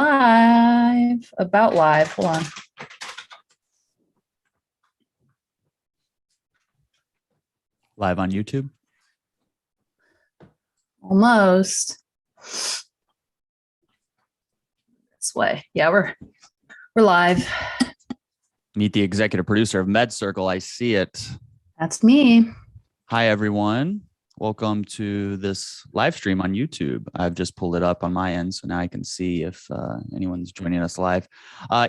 Live, about live. Hold on. Live on YouTube? Almost. This way. Yeah, we're live. Meet the executive producer of MedCircle. I see it. That's me. Hi, everyone. Welcome to this live stream on YouTube. I've just pulled it up on my end, so now I can see if anyone's joining us live.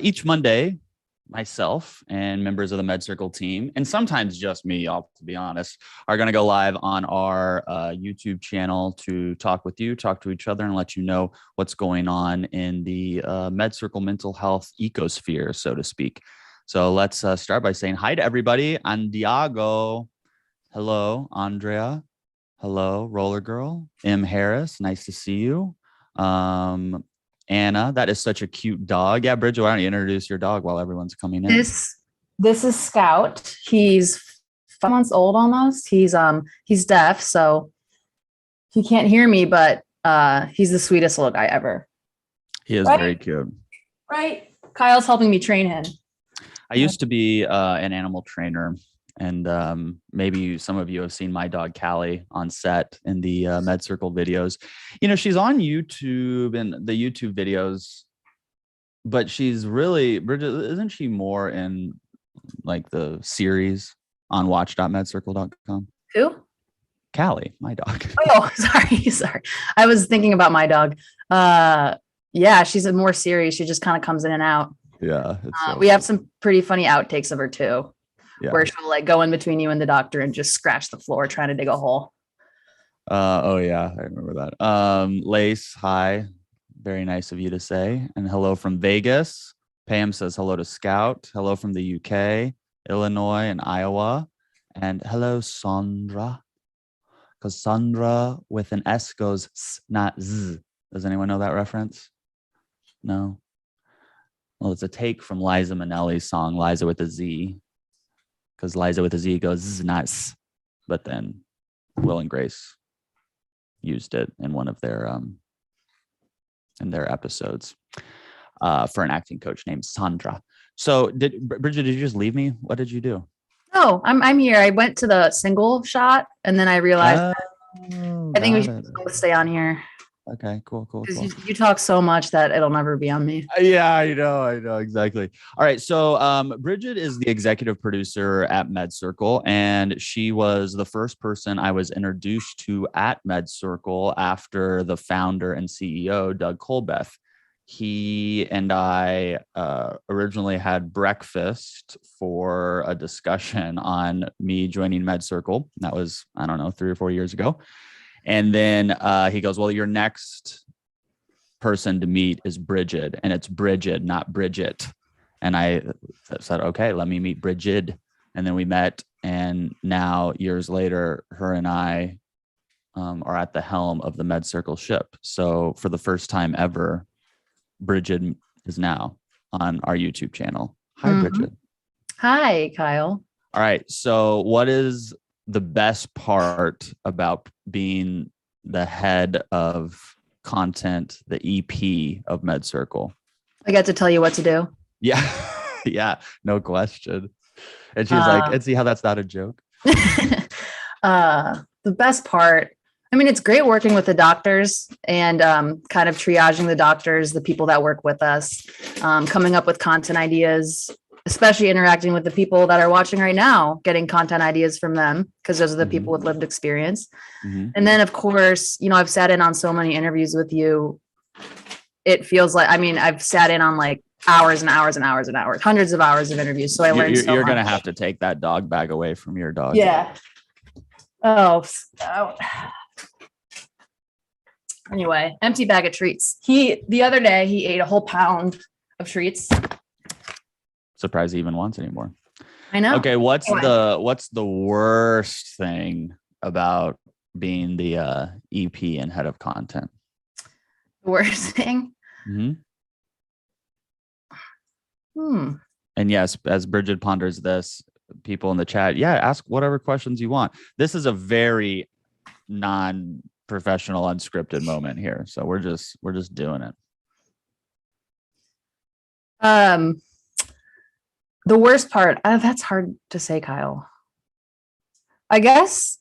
Each Monday, myself and members of the MedCircle team, and sometimes just me, to be honest, are going to go live on our YouTube channel to talk with you, talk to each other, and let you know what's going on in the MedCircle mental health ecosphere, so to speak. So let's start by saying hi to everybody. Andiago. Hello, Andrea. Hello, Roller Girl. M. Harris, nice to see you. Anna, that is such a cute dog. Yeah, Bridget, why don't you introduce your dog while everyone's coming in? This is Scout. He's 5 months old almost. He's deaf, so he can't hear me, but he's the sweetest little guy ever. He is very cute. Right? Kyle's helping me train him. I used to be an animal trainer, and maybe some of you have seen my dog Callie on set in the MedCircle videos. You know, she's on YouTube and the YouTube videos, but she's really, Bridget, isn't she more in like the series on watch.medcircle.com? Who? Callie, my dog. Oh, sorry. I was thinking about my dog. Yeah, she's a more serious. She just kind of comes in and out. Yeah. We have some pretty funny outtakes of her too, where she'll like go in between you and the doctor and just scratch the floor trying to dig a hole. Oh yeah, I remember that. Lace, hi. Very nice of you to say. And hello from Vegas. Pam says hello to Scout. Hello from the UK, Illinois, and Iowa. And hello, Sandra. Because Sandra with an S goes S, not Z. Does anyone know that reference? No? Well, it's a take from Liza Minnelli's song, Liza with a Z. Because Liza with a Z goes Z, not S. But then Will and Grace used it in one of their episodes for an acting coach named Sandra. So Bridget, did you just leave me? What did you do? Oh, I'm here. I went to the single shot and then I realized I think we should both stay on here. Okay, cool. Because you talk so much that it'll never be on me. Yeah, I know, exactly. All right, so Bridget is the executive producer at MedCircle, and she was the first person I was introduced to at MedCircle after the founder and CEO, Doug Colbeth. He and I originally had breakfast for a discussion on me joining MedCircle. That was, I don't know, 3 or 4 years ago. And then he goes, well, your next person to meet is Bridget, and it's Bridget, not Bridget. And I said, okay, let me meet Bridget. And then we met. And now years later, her and I are at the helm of the MedCircle ship. So for the first time ever, Bridget is now on our YouTube channel. Hi, Bridget. Hi, Kyle. All right. So what is the best part about being the head of content, the EP of MedCircle? I got to tell you what to do. Yeah. Yeah, no question. And she's like, and see how that's not a joke? The best part, I mean, it's great working with the doctors and kind of triaging the doctors, the people that work with us, coming up with content ideas, especially interacting with the people that are watching right now, getting content ideas from them, because those are the people with lived experience. And then, of course, you know, I've sat in on so many interviews with you. It feels like, I mean, I've sat in on like hours and hours and hours and hours, hundreds of hours of interviews. So I learned so much. You're going to have to take that dog bag away from your dog. Yeah. Oh. Anyway, empty bag of treats. The other day, he ate a whole pound of treats. Surprised he even wants anymore. I know. Okay, what's the worst thing about being the EP and head of content? The worst thing? And yes, as Bridget ponders this, people in the chat, ask whatever questions you want. This is a very non-professional, unscripted moment here, so we're just doing it. Um, the worst part, that's hard to say, Kyle. I guess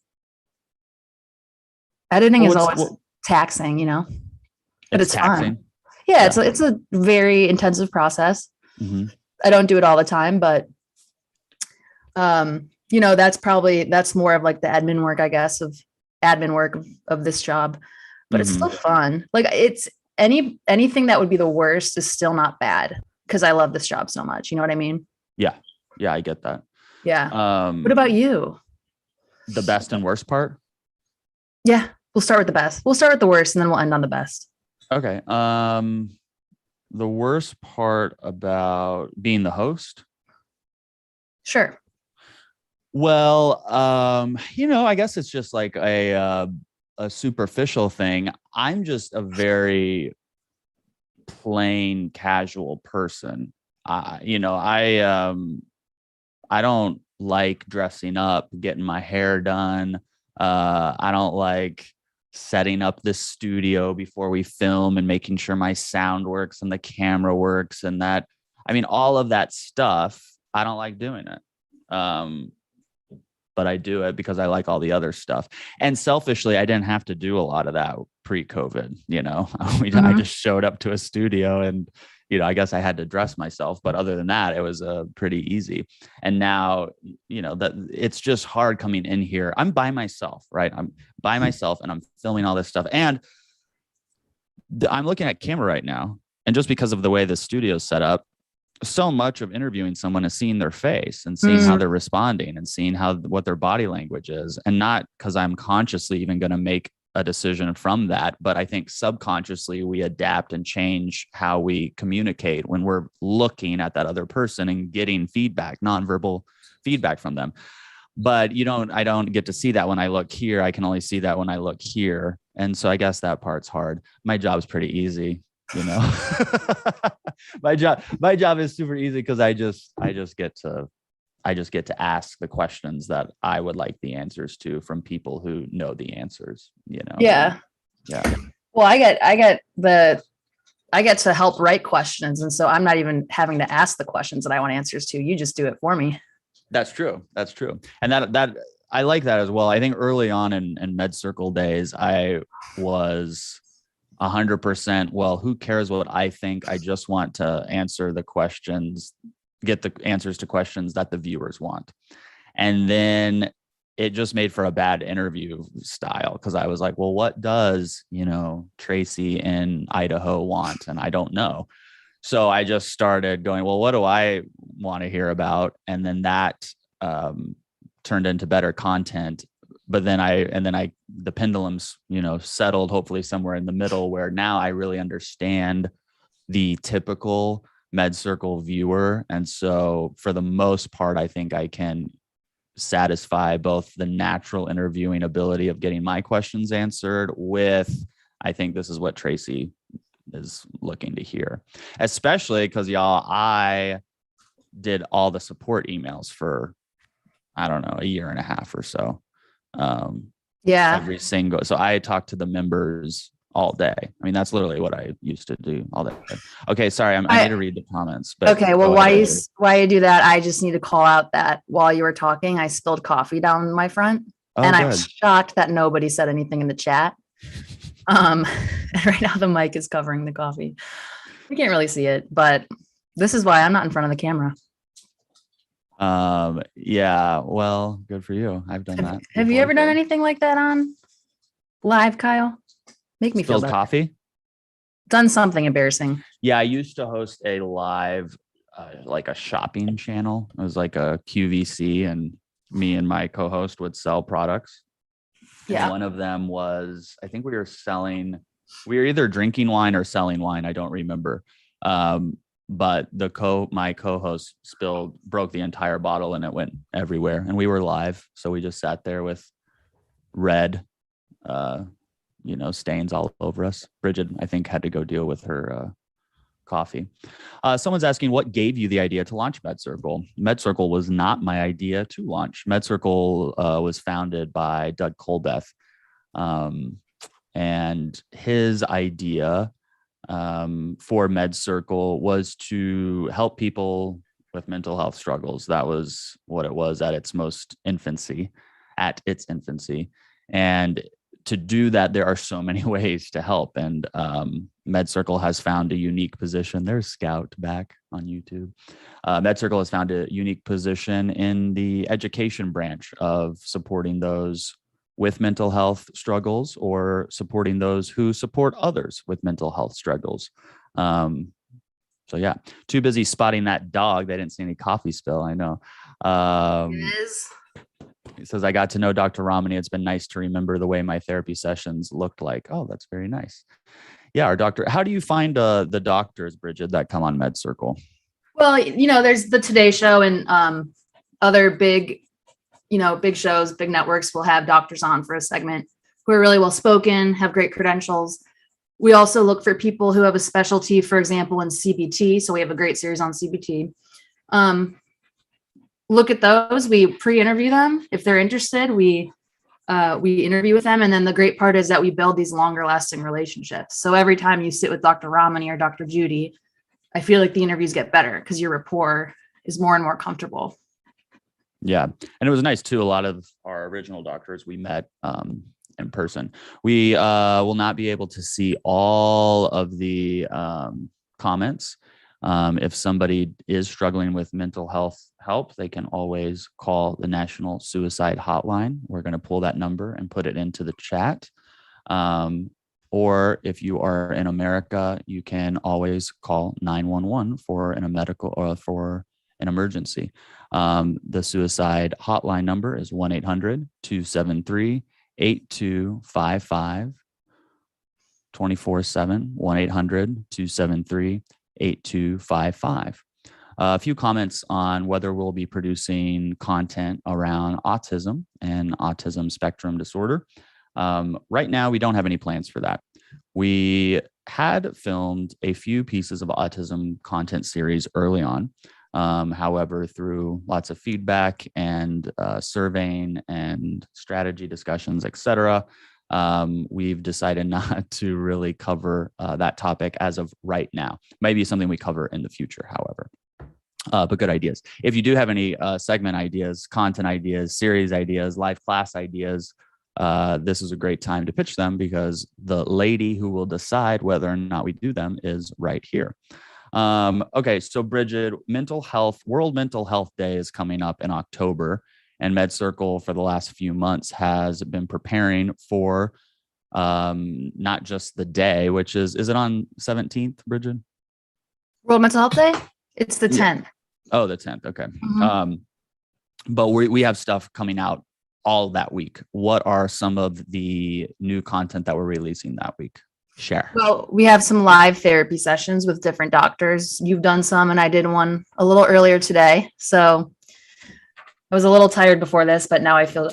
editing Well, is always taxing, but it's it's fun. taxing. Yeah, Yeah. it's a very intensive process. Hmm. I don't do it all the time, but that's more of like the admin work, I guess, of admin work of this job. But it's Hmm. still fun. Like it's anything that would be the worst is still not bad because I love this job so much. You know what I mean? Yeah. Yeah, I get that. Yeah. What about you? The best and worst part? Yeah, we'll start with the best. We'll start with the worst and then we'll end on the best. Okay. The worst part about being the host? Sure. Well, I guess it's just like a superficial thing. I'm just a very plain casual person. I don't like dressing up, getting my hair done. I don't like setting up this studio before we film and making sure my sound works and the camera works and that. I mean, all of that stuff, I don't like doing it. But I do it because I like all the other stuff. And selfishly, I didn't have to do a lot of that pre-COVID. I just showed up to a studio and, I guess I had to dress myself. But other than that, it was pretty easy. And now, that it's just hard coming in here. I'm by myself, right? I'm by myself and I'm filming all this stuff. And I'm looking at camera right now. And just because of the way the studio's set up, so much of interviewing someone is seeing their face and seeing how they're responding and seeing what their body language is. And not because I'm consciously even going to make a decision from that, but I think subconsciously we adapt and change how we communicate when we're looking at that other person and getting feedback, nonverbal feedback from them. But I don't get to see that when I look here. I can only see that when I look here. And so I guess that part's hard. My job's pretty easy. My job is super easy because I just get to ask the questions that I would like the answers to from people who know the answers, Yeah. Yeah. Well, I get to help write questions. And so I'm not even having to ask the questions that I want answers to. You just do it for me. That's true. And that I like that as well. I think early on in MedCircle days, I was 100%. Well, who cares what I think? I just want to answer the questions, get the answers to questions that the viewers want. And then it just made for a bad interview style because I was like, well, what does, Tracy in Idaho want? And I don't know. So I just started going, well, what do I want to hear about? And then that turned into better content. But then the pendulum's, settled hopefully somewhere in the middle where now I really understand the typical MedCircle viewer. And so for the most part, I think I can satisfy both the natural interviewing ability of getting my questions answered with, I think this is what Tracy is looking to hear, especially because I did all the support emails for, I don't know, a year and a half or so. Every single, so I talked to the members all day. I mean, that's literally what I used to do all day. Okay. Sorry. I need to read the comments, but okay. Well, why you do that? I just need to call out that while you were talking, I spilled coffee down my front and I'm shocked that nobody said anything in the chat. And right now the mic is covering the coffee. You can't really see it, but this is why I'm not in front of the camera. Yeah, well, good for you. I've done that. Have you ever done anything like that on live, Kyle? Make me feel better. Coffee? Done something embarrassing. Yeah, I used to host a live, like a shopping channel. It was like a QVC, and me and my co-host would sell products. Yeah. And one of them was, I think we were either drinking wine or selling wine. I don't remember. But my co-host broke the entire bottle and it went everywhere. And we were live. So we just sat there with red, stains all over us. Bridget, I think, had to go deal with her coffee. Someone's asking, what gave you the idea to launch MedCircle? MedCircle was not my idea to launch. MedCircle was founded by Doug Colbeth. And his idea for MedCircle was to help people with mental health struggles. That was what it was at its infancy. And to do that, there are so many ways to help. And MedCircle has found a unique position. There's Scout back on YouTube. MedCircle has found a unique position in the education branch of supporting those with mental health struggles or supporting those who support others with mental health struggles. So yeah, too busy spotting that dog. They didn't see any coffee spill. I know. He says, I got to know Dr. Ramani. It's been nice to remember the way my therapy sessions looked like. Oh, that's very nice. Yeah, our doctor. How do you find the doctors, Bridget, that come on MedCircle? Well, there's the Today Show and other big shows, big networks will have doctors on for a segment who are really well spoken, have great credentials. We also look for people who have a specialty, for example, in CBT. So we have a great series on CBT. Look at those. We pre-interview them. If they're interested, we interview with them. And then the great part is that we build these longer lasting relationships. So every time you sit with Dr. Ramani or Dr. Judy, I feel like the interviews get better because your rapport is more and more comfortable. Yeah. And it was nice too. A lot of our original doctors we met in person. We will not be able to see all of the comments. If somebody is struggling with mental health help, they can always call the National Suicide Hotline. We're going to pull that number and put it into the chat. Or if you are in America, you can always call 911 for a medical or for an emergency. The suicide hotline number is 1-800-273-8255 24/7, 1-800-273-8255. A few comments on whether we'll be producing content around autism and autism spectrum disorder. Right now, we don't have any plans for that. We had filmed a few pieces of autism content series early on. However, through lots of feedback and surveying and strategy discussions, etc., we've decided not to really cover that topic as of right now. Maybe something we cover in the future, however. But good ideas. If you do have any segment ideas, content ideas, series ideas, live class ideas, this is a great time to pitch them because the lady who will decide whether or not we do them is right here. Okay, so Bridget, World Mental Health Day is coming up in October, and MedCircle for the last few months has been preparing for not just the day, which is it on 17th, Bridget? World Mental Health Day? It's the 10th. Oh, the 10th. Okay. Mm-hmm. But we have stuff coming out all that week. What are some of the new content that we're releasing that week? Share. Well, we have some live therapy sessions with different doctors. You've done some, and I did one a little earlier today. So I was a little tired before this, but now I feel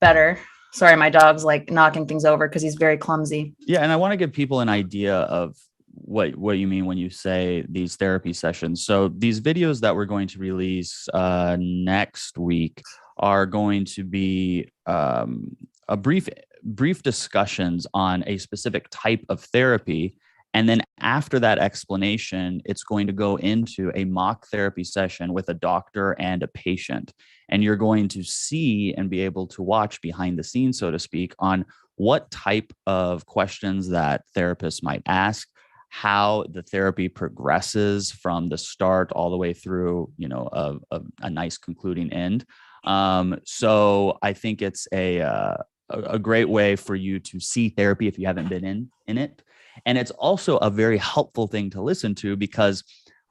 better. Sorry, my dog's like knocking things over because he's very clumsy. Yeah, and I want to give people an idea of what you mean when you say these therapy sessions. So these videos that we're going to release next week are going to be a brief discussions on a specific type of therapy. And then after that explanation, it's going to go into a mock therapy session with a doctor and a patient. And you're going to see and be able to watch behind the scenes, so to speak, on what type of questions that therapists might ask, how the therapy progresses from the start all the way through, a nice concluding end. So I think it's a great way for you to see therapy if you haven't been in it. And it's also a very helpful thing to listen to because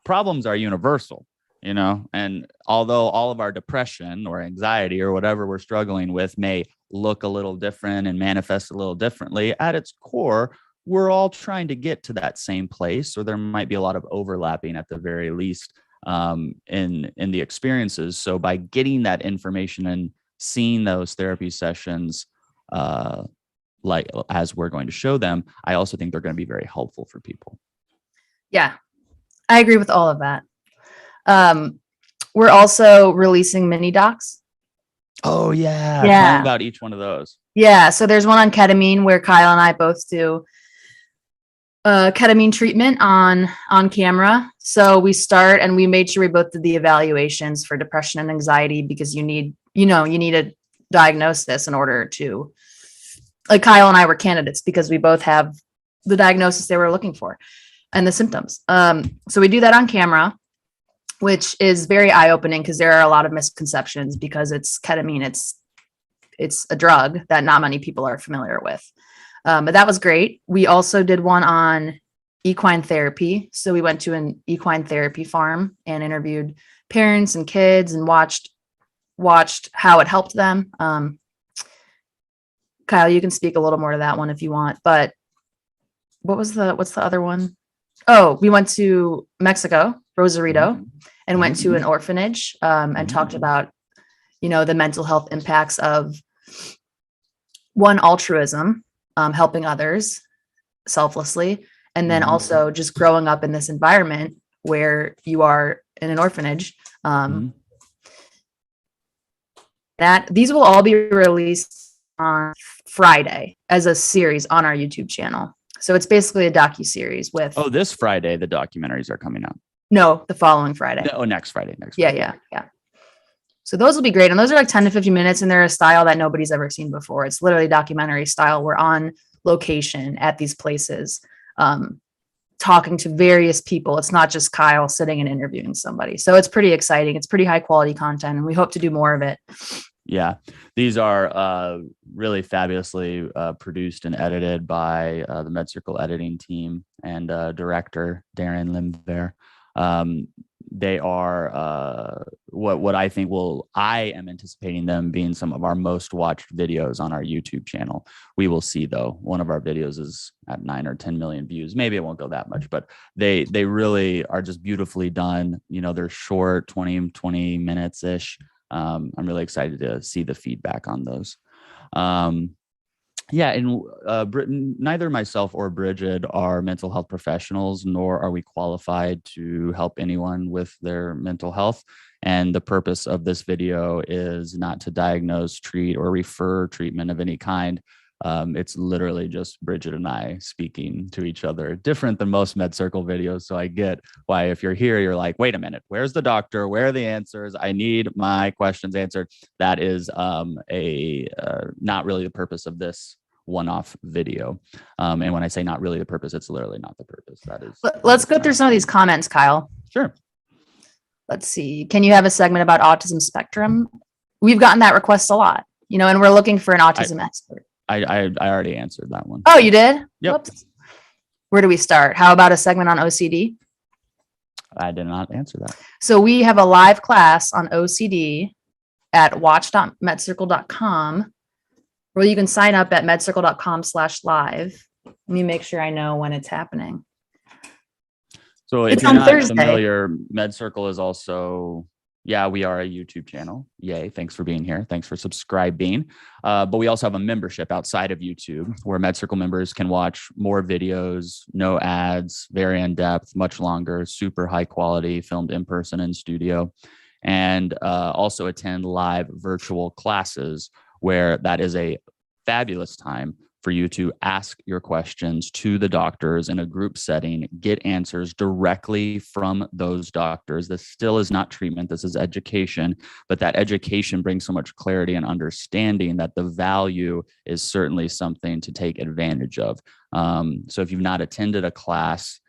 problems are universal, and although all of our depression or anxiety or whatever we're struggling with may look a little different and manifest a little differently, at its core, we're all trying to get to that same place, or there might be a lot of overlapping at the very least in the experiences. So by getting that information and seeing those therapy sessions, like as we're going to show them, I also think they're going to be very helpful for people. Yeah, I agree with all of that. We're also releasing mini docs. Oh yeah. Tell me about each one of those. Yeah. So there's one on ketamine where Kyle and I both do Ketamine treatment on camera. So we start, and we made sure we both did the evaluations for depression and anxiety, because you need a diagnosis in order to, like, Kyle and I were candidates because we both have the diagnosis they were looking for and the symptoms. So we do that on camera, which is very eye-opening because there are a lot of misconceptions, because it's ketamine. It's a drug that not many people are familiar with. But that was great. We also did one on equine therapy. So we went to an equine therapy farm and interviewed parents and kids and watched how it helped them. Kyle, you can speak a little more to that one if you want, but what's the other one? Oh, we went to Mexico, Rosarito, and went to an orphanage, and talked about, the mental health impacts of altruism, helping others selflessly, and then also just growing up in this environment where you are in an orphanage. That these will all be released on Friday as a series on our YouTube channel. So it's basically a docu-series with. Oh, this Friday, the documentaries are coming out. No, the following Friday. Oh, next Friday. Yeah. So those will be great. And those are like 10 to 15 minutes, and they're a style that nobody's ever seen before. It's literally documentary style. We're on location at these places, talking to various people. It's not just Kyle sitting and interviewing somebody. So it's pretty exciting. It's pretty high quality content, and we hope to do more of it. Yeah, these are really fabulously produced and edited by the MedCircle editing team and director Darren Limber. They are what I think I am anticipating them being some of our most watched videos on our YouTube channel. We will see, though. One of our videos is at 9 or 10 million views. Maybe it won't go that much, but they really are just beautifully done. They're short, 20 minutes ish. I'm really excited to see the feedback on those. And neither myself or Bridget are mental health professionals, nor are we qualified to help anyone with their mental health. And the purpose of this video is not to diagnose, treat, or refer treatment of any kind. It's literally just Bridget and I speaking to each other, different than most MedCircle videos. So I get why, if you're here, you're like, wait a minute, where's the doctor? Where are the answers? I need my questions answered. That is not really the purpose of this one-off video. And when I say not really the purpose, it's literally not the purpose. That is. Let's go through some of these comments, Kyle. Sure. Let's see. Can you have a segment about autism spectrum? We've gotten that request a lot, and we're looking for an autism expert. I already answered that one. Oh, you did? Yep. Whoops. Where do we start? How about a segment on OCD? I did not answer that. So we have a live class on OCD at watch.medcircle.com, where you can sign up at medcircle.com/live. Let me make sure I know when it's happening. So if you're not familiar, MedCircle is also, we are a YouTube channel. Yay. Thanks for being here. Thanks for subscribing. But we also have a membership outside of YouTube where MedCircle members can watch more videos, no ads, very in-depth, much longer, super high quality, filmed in person in studio, and also attend live virtual classes, where that is a fabulous time for you to ask your questions to the doctors in a group setting, get answers directly from those doctors. This still is not treatment. This is education, but that education brings so much clarity and understanding that the value is certainly something to take advantage of. So if you've not attended a class,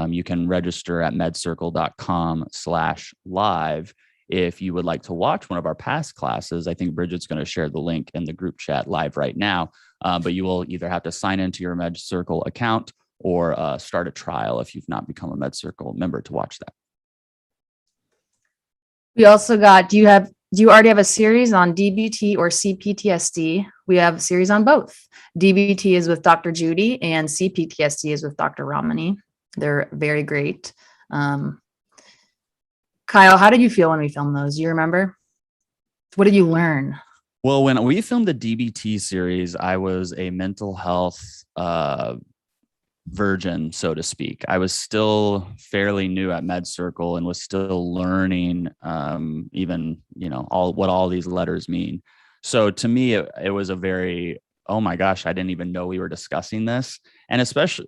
you can register at medcircle.com/live. If you would like to watch one of our past classes, I think Bridget's going to share the link in the group chat live right now. But you will either have to sign into your MedCircle account or start a trial if you've not become a MedCircle member to watch that. We also got, do you already have a series on DBT or CPTSD? We have a series on both. DBT is with Dr. Judy and CPTSD is with Dr. Ramani. They're very great. Kyle, how did you feel when we filmed those? Do you remember? What did you learn? Well, when we filmed the DBT series, I was a mental health virgin, so to speak. I was still fairly new at MedCircle and was still learning even, what all these letters mean. So to me, it was a very oh my gosh, I didn't even know we were discussing this. And especially,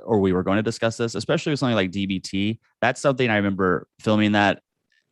or we were going to discuss this, especially with something like DBT. That's something I remember filming that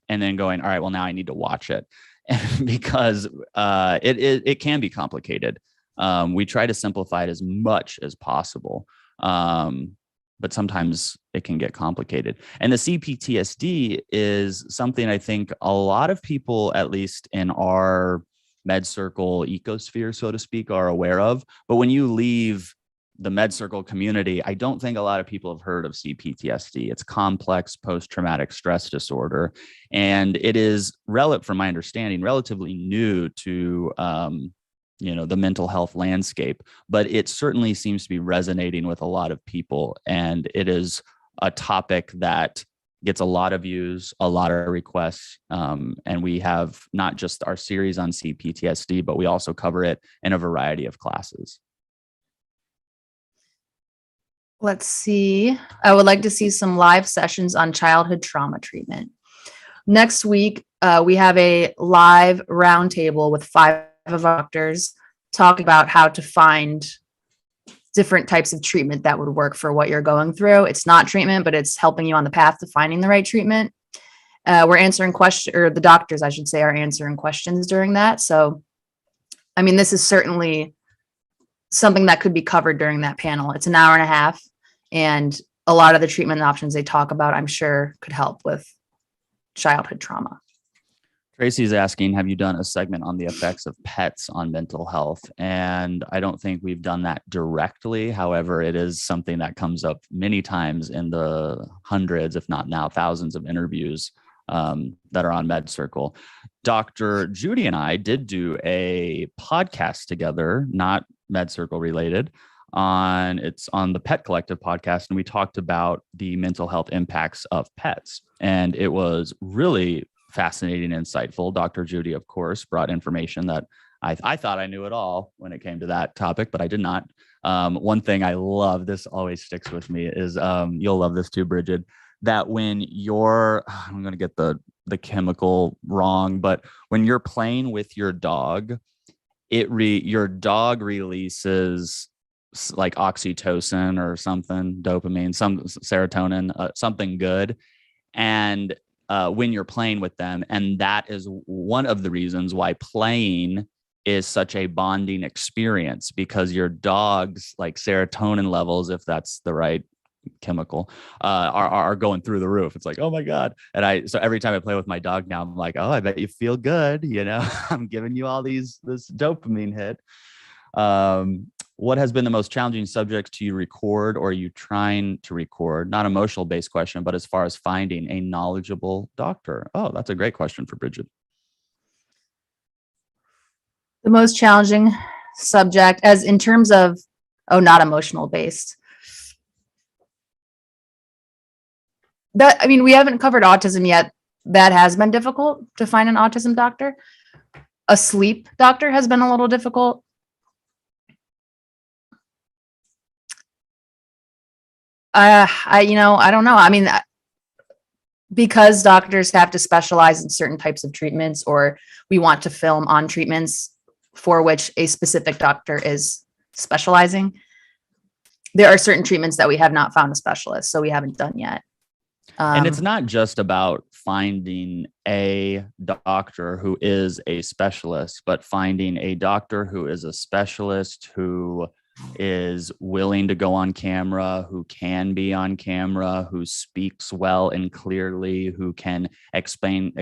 and then going, all right, well, now I need to watch it. And because it can be complicated. We try to simplify it as much as possible. But sometimes it can get complicated. And the CPTSD is something I think a lot of people, at least in our MedCircle ecosphere, so to speak, are aware of. But when you leave the MedCircle community, I don't think a lot of people have heard of CPTSD. It's complex post-traumatic stress disorder. And it is, from my understanding, relatively new to the mental health landscape, but it certainly seems to be resonating with a lot of people. And it is a topic that gets a lot of views, a lot of requests. And we have not just our series on CPTSD, but we also cover it in a variety of classes. Let's see. I would like to see some live sessions on childhood trauma treatment. Next week, we have a live roundtable with 5 of doctors talking about how to find different types of treatment that would work for what you're going through. It's not treatment, but it's helping you on the path to finding the right treatment. We're answering questions, or the doctors, I should say, are answering questions during that. So, I mean, this is certainly something that could be covered during that panel. It's an hour and a half, and a lot of the treatment options they talk about, I'm sure, could help with childhood trauma. Tracy's asking, have you done a segment on the effects of pets on mental health? And I don't think we've done that directly. However, it is something that comes up many times in the hundreds, if not now thousands of interviews that are on MedCircle. Dr. Judy and I did do a podcast together, not MedCircle related, it's on the Pet Collective podcast. And we talked about the mental health impacts of pets. And it was really fascinating, insightful. Dr. Judy, of course, brought information that I thought I knew it all when it came to that topic, but I did not. One thing I love, this always sticks with me, is you'll love this too, Bridget, that when I'm going to get the chemical wrong, but when you're playing with your dog, your dog releases like oxytocin or something, dopamine, some serotonin, something good. And when you're playing with them. And that is one of the reasons why playing is such a bonding experience, because your dog's like serotonin levels, if that's the right chemical, are going through the roof. It's like, oh my God. And so every time I play with my dog now, I'm like, oh, I bet you feel good. I'm giving you all this dopamine hit. What has been the most challenging subject to you record, or are you trying to record? Not emotional based question, but as far as finding a knowledgeable doctor. Oh, that's a great question for Bridget. The most challenging subject, as in terms of, not emotional based. We haven't covered autism yet. That has been difficult to find an autism doctor. A sleep doctor has been a little difficult. I don't know. Because doctors have to specialize in certain types of treatments, or we want to film on treatments for which a specific doctor is specializing, there are certain treatments that we have not found a specialist, so we haven't done yet. And it's not just about finding a doctor who is a specialist, but finding a doctor who is a specialist, who is willing to go on camera, who can be on camera, who speaks well and clearly, who can explain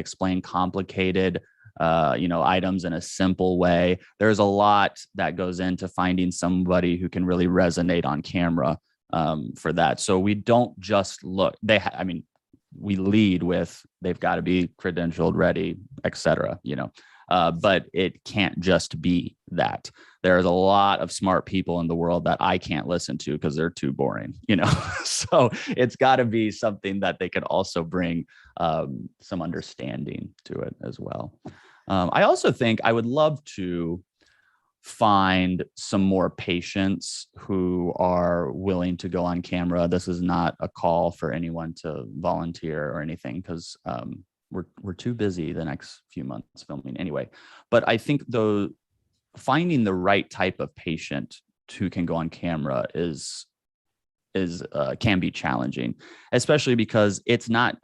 complicated items in a simple way. There's a lot that goes into finding somebody who can really resonate on camera for that. So we don't just look, we lead with, they've got to be credentialed, ready, etc. But it can't just be that. There's a lot of smart people in the world that I can't listen to because they're too boring, So it's got to be something that they can also bring some understanding to it as well. I also think I would love to find some more patients who are willing to go on camera. This is not a call for anyone to volunteer or anything, because we're too busy the next few months filming anyway. But I think though finding the right type of patient who can go on camera can be challenging, especially because it's not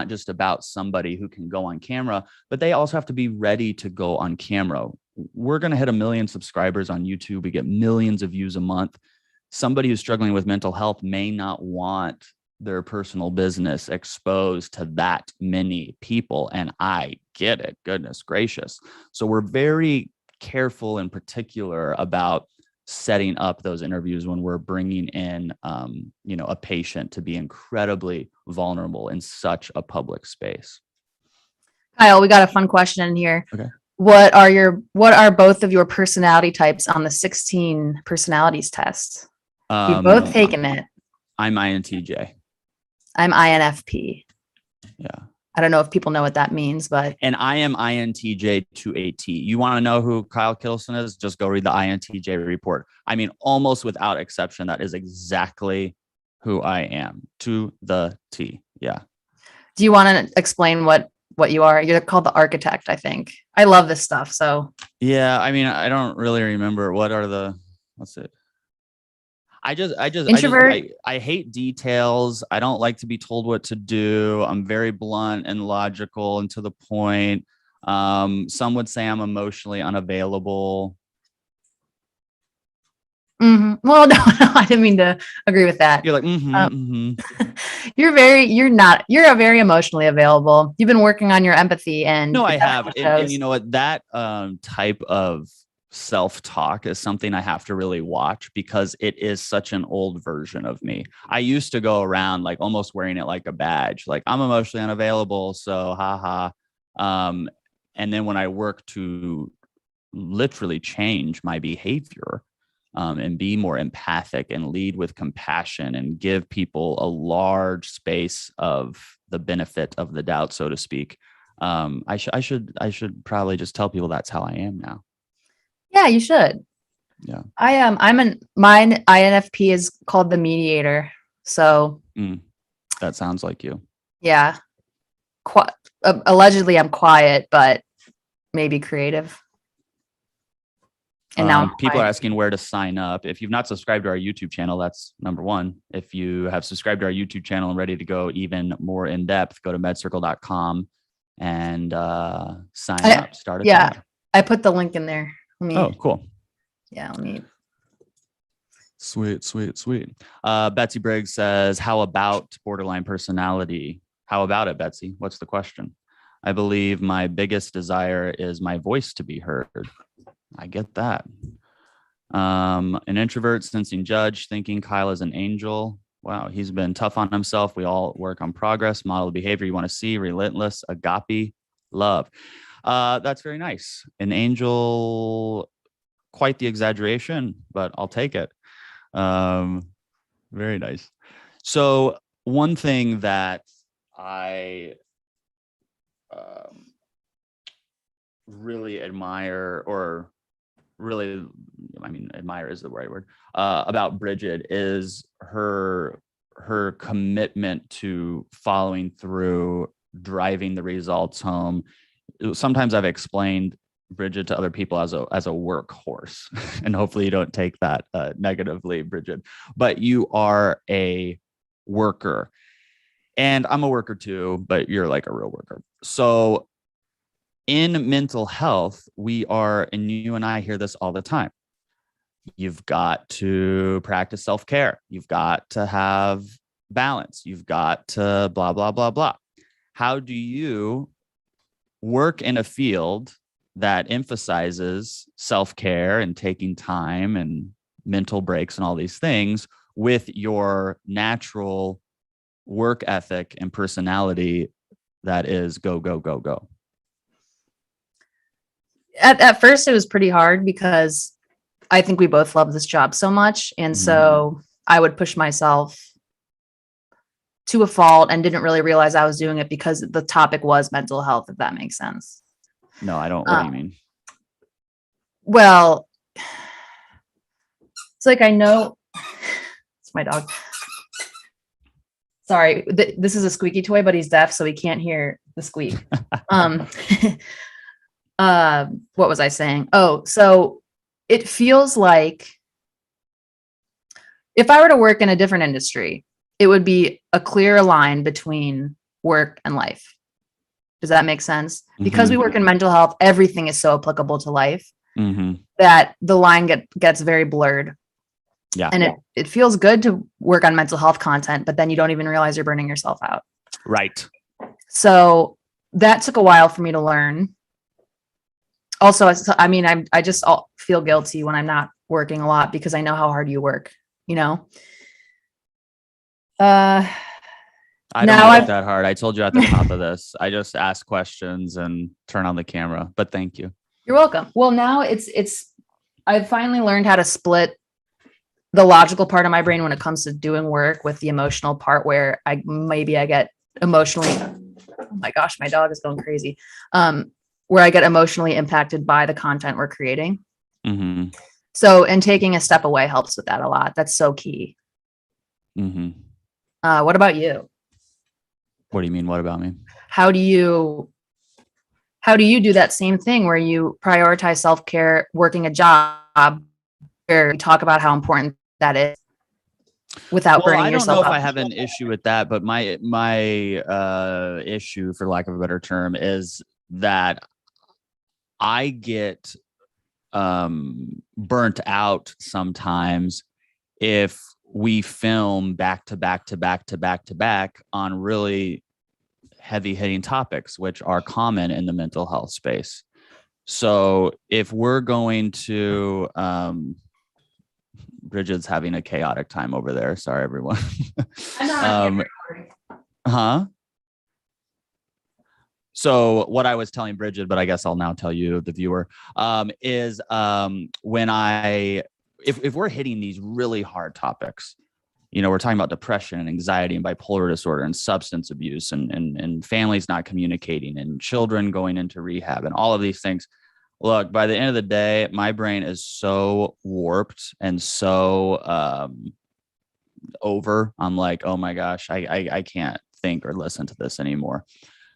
just about somebody who can go on camera, but they also have to be ready to go on camera. We're going to hit 1 million subscribers on YouTube. We get millions of views a month. Somebody who's struggling with mental health may not want their personal business exposed to that many people. And I get it. Goodness gracious. So we're very careful and particular about setting up those interviews when we're bringing in, a patient to be incredibly vulnerable in such a public space. Kyle, we got a fun question in here. Okay. What are both of your personality types on the 16 personalities test? You've both taken it. I'm INTJ. I'm INFP. Yeah. I don't know if people know what that means, but. And I am INTJ to a T. You want to know who Kyle Kittleson is? Just go read the INTJ report. I mean, almost without exception, that is exactly who I am to the T. Yeah. Do you want to explain what you are? You're called the architect, I think. I love this stuff. So. Yeah. I mean, I don't really remember what's it? Introvert. I hate details. I don't like to be told what to do. I'm very blunt and logical and to the point. Some would say I'm emotionally unavailable. Mm-hmm. Well, no, I didn't mean to agree with that. You're like, you're a very emotionally available. You've been working on your empathy and. No, I have. And you know what, that type of self-talk is something I have to really watch because it is such an old version of me. I used to go around like almost wearing it like a badge, like I'm emotionally unavailable, so haha. And then when I work to literally change my behavior and be more empathic and lead with compassion and give people a large space of the benefit of the doubt, so to speak, I should probably just tell people that's how I am now. Yeah, you should. Yeah. Mine INFP is called the mediator. So that sounds like you. Yeah. Allegedly I'm quiet, but maybe creative. And now people are asking where to sign up. If you've not subscribed to our YouTube channel, that's number one. If you have subscribed to our YouTube channel and ready to go even more in depth, go to medcircle.com and sign up. Start it. Yeah. I put the link in there. Oh, cool. Yeah, let me. Sweet. Betsy Briggs says, how about borderline personality? How about it, Betsy? What's the question? I believe my biggest desire is my voice to be heard. I get that. An introvert, sensing judge, thinking Kyle is an angel. Wow, he's been tough on himself. We all work on progress, model the behavior you want to see, relentless, agape, love. That's very nice. An angel, quite the exaggeration, but I'll take it. Very nice. So one thing that I really admire, or really, admire is the right word, about Bridget is her commitment to following through, driving the results home. Sometimes I've explained Bridget to other people as a workhorse, and hopefully you don't take that negatively, Bridget, but you are a worker, and I'm a worker too, but you're like a real worker. So in mental health, and you and I hear this all the time. You've got to practice self-care. You've got to have balance. You've got to blah, blah, blah, blah. How do you work in a field that emphasizes self-care and taking time and mental breaks and all these things with your natural work ethic and personality that is go, go, go, go? At first it was pretty hard because I think we both love this job so much. And so I would push myself to a fault and didn't really realize I was doing it because the topic was mental health, if that makes sense. No, I don't. What do you mean? Well, it's like, I know it's my dog. Sorry, this is a squeaky toy, but he's deaf, so he can't hear the squeak. What was I saying? Oh, so it feels like if I were to work in a different industry, it would be a clear line between work and life. Does that make sense? Because we work in mental health, everything is so applicable to life that the line gets very blurred. Yeah. And it feels good to work on mental health content, but then you don't even realize you're burning yourself out. Right. So that took a while for me to learn. Also, I mean, I just feel guilty when I'm not working a lot because I know how hard you work, you know? I don't work that hard. I told you at the top of this. I just ask questions and turn on the camera, but thank you. You're welcome. Well, now I've finally learned how to split the logical part of my brain when it comes to doing work with the emotional part where I get emotionally, oh my gosh, my dog is going crazy. Where I get emotionally impacted by the content we're creating. So, and taking a step away helps with that a lot. That's so key. What about you? What do you mean? What about me? How do you do that same thing where you prioritize self-care, working a job, where you talk about how important that is without burning yourself out? I don't know if I have an issue with that, but my issue, for lack of a better term, is that I get burnt out sometimes if we film back to back to back to back to back on really heavy hitting topics, which are common in the mental health space. So if we're going to, Bridget's having a chaotic time over there. Sorry, everyone. So what I was telling Bridget, but I guess I'll now tell you, the viewer, is when if we're hitting these really hard topics, you know, we're talking about depression and anxiety and bipolar disorder and substance abuse and families not communicating and children going into rehab and all of these things. Look, by the end of the day, my brain is so warped and so over. I'm like, oh my gosh, I can't think or listen to this anymore.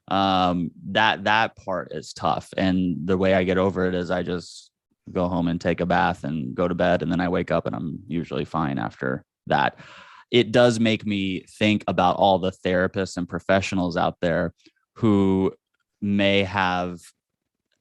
That part is tough. And the way I get over it is I just go home and take a bath and go to bed. And then I wake up and I'm usually fine after that. It does make me think about all the therapists and professionals out there who may have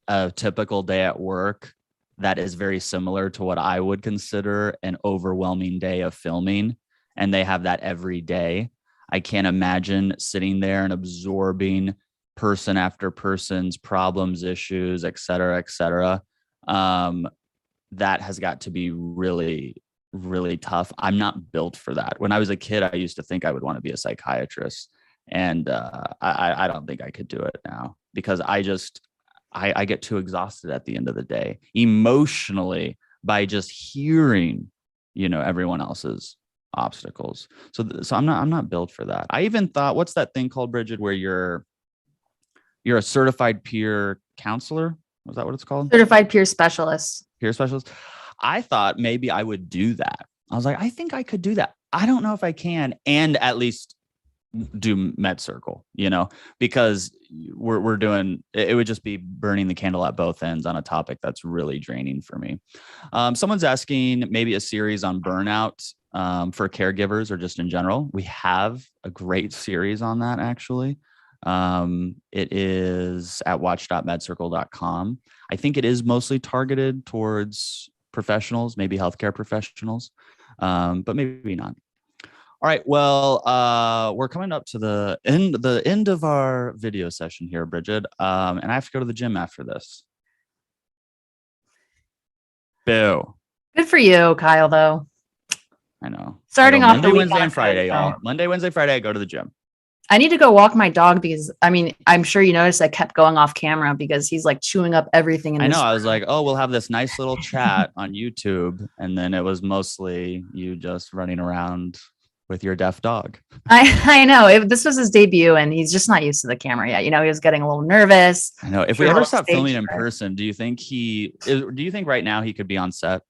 a typical day at work that is very similar to what I would consider an overwhelming day of filming. And they have that every day. I can't imagine sitting there and absorbing person after person's problems, issues, et cetera, et cetera. That has got to be really, really tough. I'm not built for that. When I was a kid, I used to think I would want to be a psychiatrist. And I don't think I could do it now because I get too exhausted at the end of the day emotionally by just hearing, you know, everyone else's obstacles. So I'm not built for that. I even thought, what's that thing called, Bridget, where you're a certified peer counselor? Was that what it's called? Certified peer specialist. Peer specialist. I thought maybe I would do that. I was like, I think I could do that. I don't know if I can, and at least do MedCircle, you know, because we're doing, it would just be burning the candle at both ends on a topic that's really draining for me. Someone's asking maybe a series on burnout for caregivers or just in general. We have a great series on that, actually. It is at watch.medcircle.com. I think it is mostly targeted towards professionals, maybe healthcare professionals, but maybe not. All right. Well, we're coming up to the end of our video session here, Bridget. And I have to go to the gym after this. Boo. Good for you, Kyle, though. I know. Starting off Monday, Wednesday, and Friday, y'all. Monday, Wednesday, Friday, I go to the gym. I need to go walk my dog because, I mean, I'm sure you noticed I kept going off camera because he's like chewing up everything. I know. I was like, oh, we'll have this nice little chat on YouTube. And then it was mostly you just running around with your deaf dog. I know. This was his debut and he's just not used to the camera yet. You know, he was getting a little nervous. I know. If we ever stop filming in person, do you think right now he could be on set?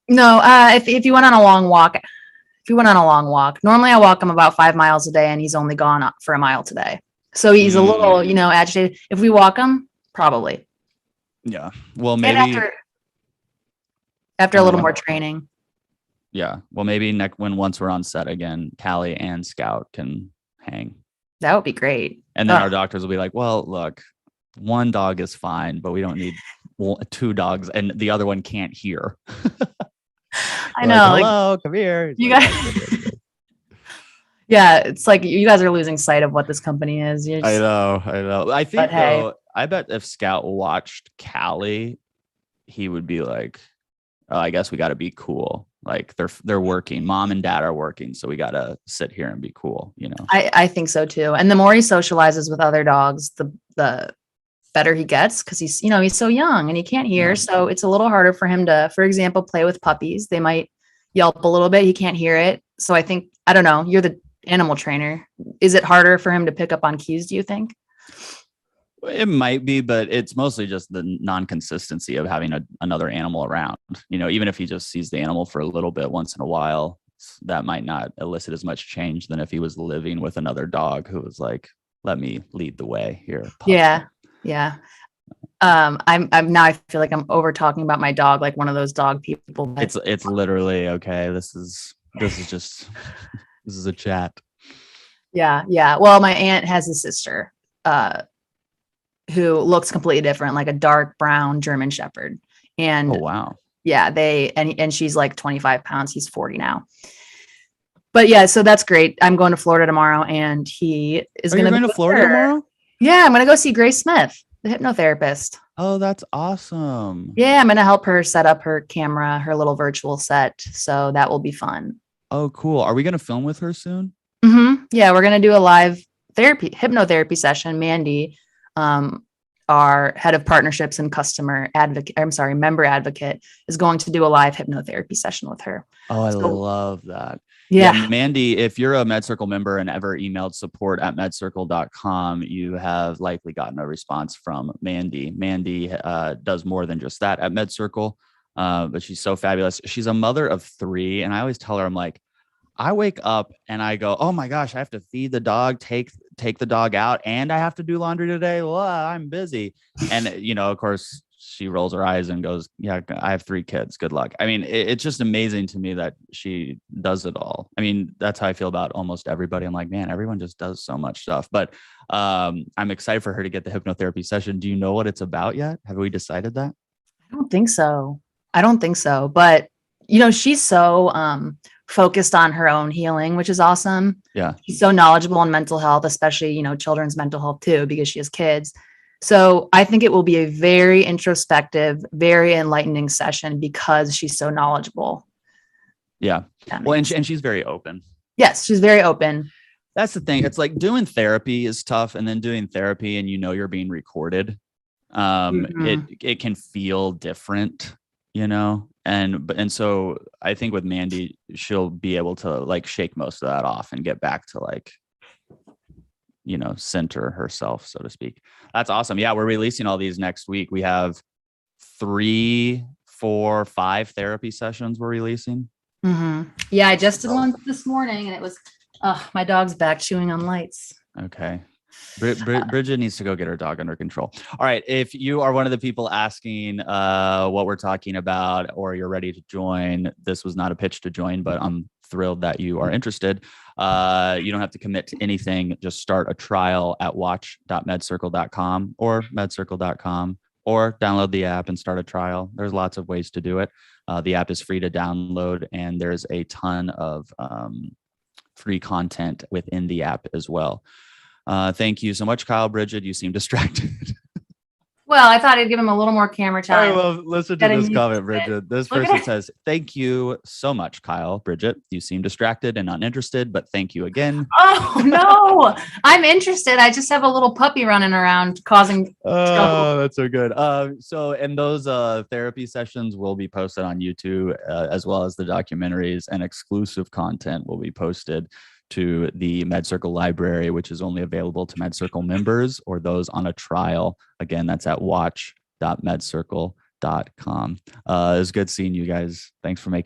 No, if you went on a long walk, normally I walk him about 5 miles a day and he's only gone for a mile today. So he's a little, you know, agitated. If we walk him, probably. Yeah. Well, And maybe. after a little more training. Yeah. Well, maybe once we're on set again, Callie and Scout can hang. That would be great. And then our doctors will be like, well, look, one dog is fine, but we don't need two dogs, and the other one can't hear. I know. Like, hello, come here. You guys. Yeah, it's like you guys are losing sight of what this company is. I know. I think hey. though, I bet if Scout watched Callie, he would be like, oh, I guess we got to be cool. Like they're working. Mom and dad are working, so we got to sit here and be cool. You know. I think so too. And the more he socializes with other dogs, the better he gets, because he's so young and he can't hear. Yeah. So it's a little harder for him to, for example, play with puppies. They might yelp a little bit. He can't hear it. So I think, I don't know, you're the animal trainer. Is it harder for him to pick up on cues, do you think? It might be, but it's mostly just the non-consistency of having another animal around. Even if he just sees the animal for a little bit once in a while, that might not elicit as much change than if he was living with another dog who was like, let me lead the way here. Pup. Yeah. I'm now I feel like I'm over talking about my dog, like one of those dog people. It's literally okay. This is a chat. Yeah. Well, my aunt has a sister, who looks completely different, like a dark brown German Shepherd. And oh, wow. Yeah, and she's like 25 pounds. He's 40 now. But yeah, so that's great. I'm going to Florida tomorrow, and he is going to Florida tomorrow? Yeah, I'm going to go see Grace Smith, the hypnotherapist. Oh, that's awesome. Yeah, I'm going to help her set up her camera, her little virtual set. So that will be fun. Oh, cool. Are we going to film with her soon? Mm-hmm. Yeah, we're going to do a live hypnotherapy session. Mandy, our head of partnerships and member advocate, is going to do a live hypnotherapy session with her. Oh, I love that. Yeah. Mandy, if you're a MedCircle member and ever emailed support@medcircle.com, you have likely gotten a response from Mandy. Mandy does more than just that at MedCircle, but she's so fabulous. She's a mother of 3. And I always tell her, I'm like, I wake up and I go, oh my gosh, I have to feed the dog, take the dog out, and I have to do laundry today. Well, I'm busy. And, of course, she rolls her eyes and goes, yeah, I have 3 kids. Good luck. I mean, it's just amazing to me that she does it all. I mean, that's how I feel about almost everybody. I'm like, man, everyone just does so much stuff. But I'm excited for her to get the hypnotherapy session. Do you know what it's about yet? Have we decided that? I don't think so. But, she's so focused on her own healing, which is awesome. Yeah. She's so knowledgeable in mental health, especially, children's mental health too, because she has kids. So I think it will be a very introspective, very enlightening session because she's so knowledgeable. Yeah. Well, and she's very open. Yes, she's very open. That's the thing. It's like doing therapy is tough, and then doing therapy and you're being recorded. It can feel different, and so I think with Mandy, she'll be able to like shake most of that off and get back to like, center herself, so to speak. That's awesome. Yeah, we're releasing all these next week. We have 3, 4, 5 therapy sessions we're releasing. Mm-hmm. Yeah, I just did one this morning, and it was my dog's back chewing on lights. Okay. Bridget needs to go get her dog under control. All right. If you are one of the people asking what we're talking about, or you're ready to join, this was not a pitch to join, but I'm thrilled that you are interested. You don't have to commit to anything. Just start a trial at watch.medcircle.com or medcircle.com, or download the app and start a trial. There's lots of ways to do it. The app is free to download, and there's a ton of free content within the app as well. Thank you so much, Kyle. Bridget, you seem distracted. Well, I thought I'd give him a little more camera time. All right, well, listen to this comment, Bridget. This person says, thank you so much, Kyle. Bridget, you seem distracted and uninterested, but thank you again. Oh, no, I'm interested. I just have a little puppy running around causing trouble. That's so good. And those therapy sessions will be posted on YouTube, as well as the documentaries, and exclusive content will be posted to the MedCircle library, which is only available to MedCircle members or those on a trial. Again, that's at watch.medcircle.com. It was good seeing you guys. Thanks for making